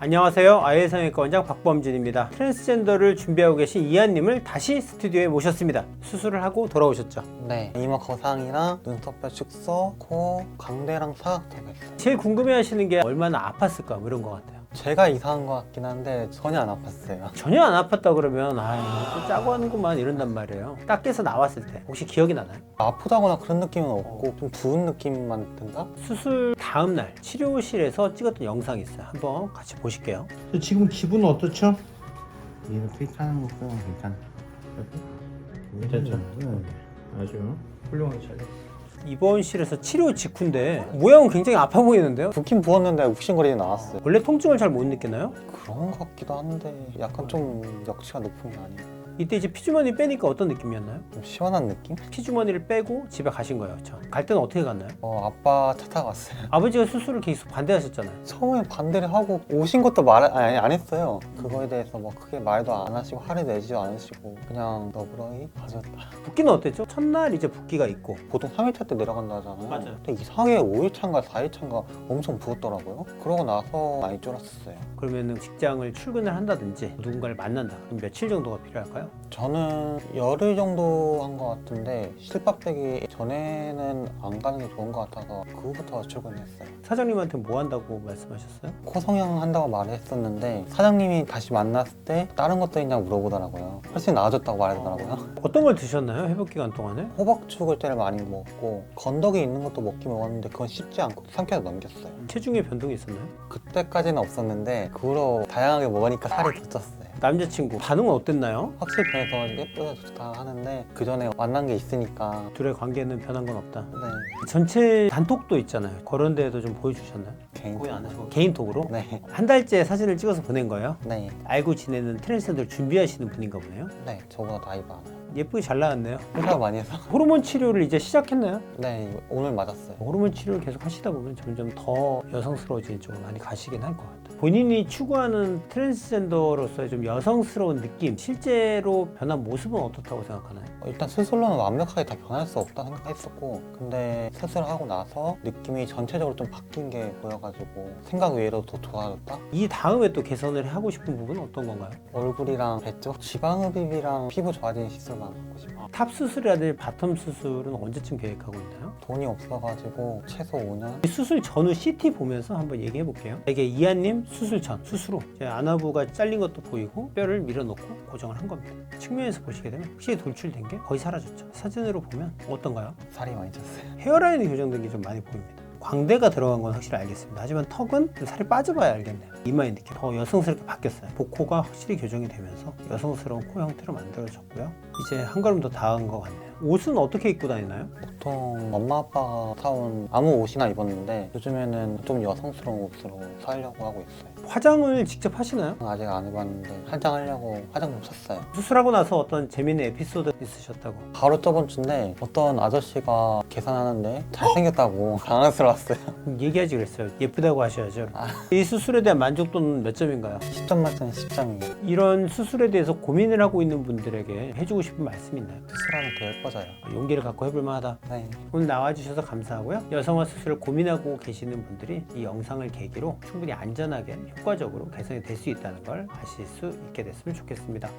안녕하세요. 아이성형외과 원장 박범진입니다. 트랜스젠더를 준비하고 계신 이한님을 다시 스튜디오에 모셨습니다. 수술을 하고 돌아오셨죠? 네, 이마 거상이랑 눈썹뼈 축소, 코, 광대랑 사각턱 했어요. 제일 궁금해하시는 게 얼마나 아팠을까 뭐 이런 것 같아요. 제가 이상한 것 같긴 한데 전혀 안 아팠어요. 전혀 안 아팠다 그러면 이거 또 짜고 하는구만 이런단 말이에요. 딱 깨서 나왔을 때 혹시 기억이 나나요? 아프다거나 그런 느낌은 없고 좀 부은 느낌만 든다? 수술 다음 날 치료실에서 찍었던 영상이 있어요. 한번 같이 보실게요. 지금 기분은 어떻죠? 얘는 괜찮은 거 괜찮아. 괜찮죠? 아주 훌륭하게 잘 됐어. 입원실에서 치료 직후인데 모양은 굉장히 아파 보이는데요? 붓긴 부었는데 욱신거리는 나왔어요. 원래 통증을 잘 못 느끼나요? 그런 것 같기도 한데 약간 좀 역치가 높은 게 아니에요. 이때 이제 피주머니 빼니까 어떤 느낌이었나요? 좀 시원한 느낌? 피주머니를 빼고 집에 가신 거예요, 그렇죠? 갈 때는 어떻게 갔나요? 아빠 차 타고 갔어요. 아버지가 수술을 계속 반대하셨잖아요. 처음에 반대를 하고 오신 것도 안 했어요. 그거에 대해서 뭐 크게 말도 안 하시고 화를 내지도 않으시고 그냥 너브러이 봐줬다. 붓기는 어땠죠? 첫날 이제 붓기가 있고 보통 3일차 때 내려간다 하잖아요. 맞아요. 근데 이상하게 5일차인가 4일차인가 엄청 부었더라고요. 그러고 나서 많이 쫄았었어요. 그러면은 직장을 출근을 한다든지 누군가를 만난다. 그럼 며칠 정도가 필요할까요? 저는 열흘 정도 한 것 같은데 실밥 되기 전에는 안 가는 게 좋은 것 같아서 그 후부터 출근했어요. 사장님한테 뭐 한다고 말씀하셨어요? 코 성형 한다고 말을 했었는데 사장님이 다시 만났을 때 다른 것도 있냐고 물어보더라고요. 훨씬 나아졌다고 말하더라고요. 어떤 걸 드셨나요? 회복 기간 동안에? 호박 죽을 때를 많이 먹었고 건더기 있는 것도 먹긴 먹었는데 그건 씹지 않고 삼켜서 넘겼어요. 체중에 변동이 있었나요? 그때까지는 없었는데 그 후로 다양하게 먹으니까 살이 더 쪘어요. 남자친구 반응은 어땠나요? 확실히 변해서 예쁘다 좋다 하는데 그 전에 만난 게 있으니까 둘의 관계는 변한 건 없다. 네, 전체 단톡도 있잖아요. 그런 데에도 좀 보여주셨나요? 개인 개인톡으로? 네, 한 달째 사진을 찍어서 보낸 거예요? 네, 알고 지내는 트랜스젠더를 준비하시는 분인가 보네요. 네, 저보다 나이 많아요. 예쁘게 잘 나왔네요. 회사 많이 해서 호르몬 치료를 이제 시작했나요? 네, 오늘 맞았어요. 호르몬 치료를 계속 하시다 보면 점점 더 여성스러워지는 쪽으로 많이 가시긴 할 것 같아요. 본인이 추구하는 트랜스젠더로서의 좀 여성스러운 느낌, 실제로 변한 모습은 어떻다고 생각하나요? 일단 수술로는 완벽하게 다 변할 수 없다 생각했었고 근데 수술하고 나서 느낌이 전체적으로 좀 바뀐 게 보여가지고 생각 외로 더 좋아졌다? 이 다음에 또 개선을 하고 싶은 부분은 어떤 건가요? 얼굴이랑 배 쪽, 지방흡입이랑 피부 좋아지는 시술만 하고 싶어요. 탑 수술이라든지 바텀 수술은 언제쯤 계획하고 있나요? 돈이 없어가지고 최소 5년? 이 수술 전후 CT 보면서 한번 얘기해 볼게요. 이게 이한님 수술 전, 수술 후 이제 안아부가 잘린 것도 보이고 뼈를 밀어넣고 고정을 한 겁니다. 측면에서 보시게 되면 확실히 돌출된 게 거의 사라졌죠. 사진으로 보면 어떤가요? 살이 많이 쪘어요. 헤어라인이 교정된 게 좀 많이 보입니다. 광대가 들어간 건 확실히 알겠습니다. 하지만 턱은 좀 살이 빠져봐야 알겠네요. 이마의 느낌 더 여성스럽게 바뀌었어요. 복코가 확실히 교정이 되면서 여성스러운 코 형태로 만들어졌고요. 이제 한 걸음 더 나은 것 같네요. 옷은 어떻게 입고 다니나요? 보통 엄마 아빠가 사온 아무 옷이나 입었는데 요즘에는 좀 여성스러운 옷으로 사려고 하고 있어요. 화장을 직접 하시나요? 아직 안 해봤는데 화장하려고 화장품 샀어요. 수술하고 나서 어떤 재밌는 에피소드 있으셨다고? 바로 저번 주인데 어떤 아저씨가 계산하는데 잘생겼다고 당황스러웠어요. 얘기하지 그랬어요. 예쁘다고 하셔야죠. 아. 이 수술에 대한 만족도는 몇 점인가요? 10점 만점에 10점이에요. 이런 수술에 대해서 고민을 하고 있는 분들에게 해주고 싶은 말씀이 있나요? 수술하면 더 예뻐져요. 용기를 갖고 해볼 만하다. 네. 오늘 나와주셔서 감사하고요. 여성화 수술을 고민하고 계시는 분들이 이 영상을 계기로 충분히 안전하게 효과적으로 개선이 될 수 있다는 걸 아실 수 있게 됐으면 좋겠습니다.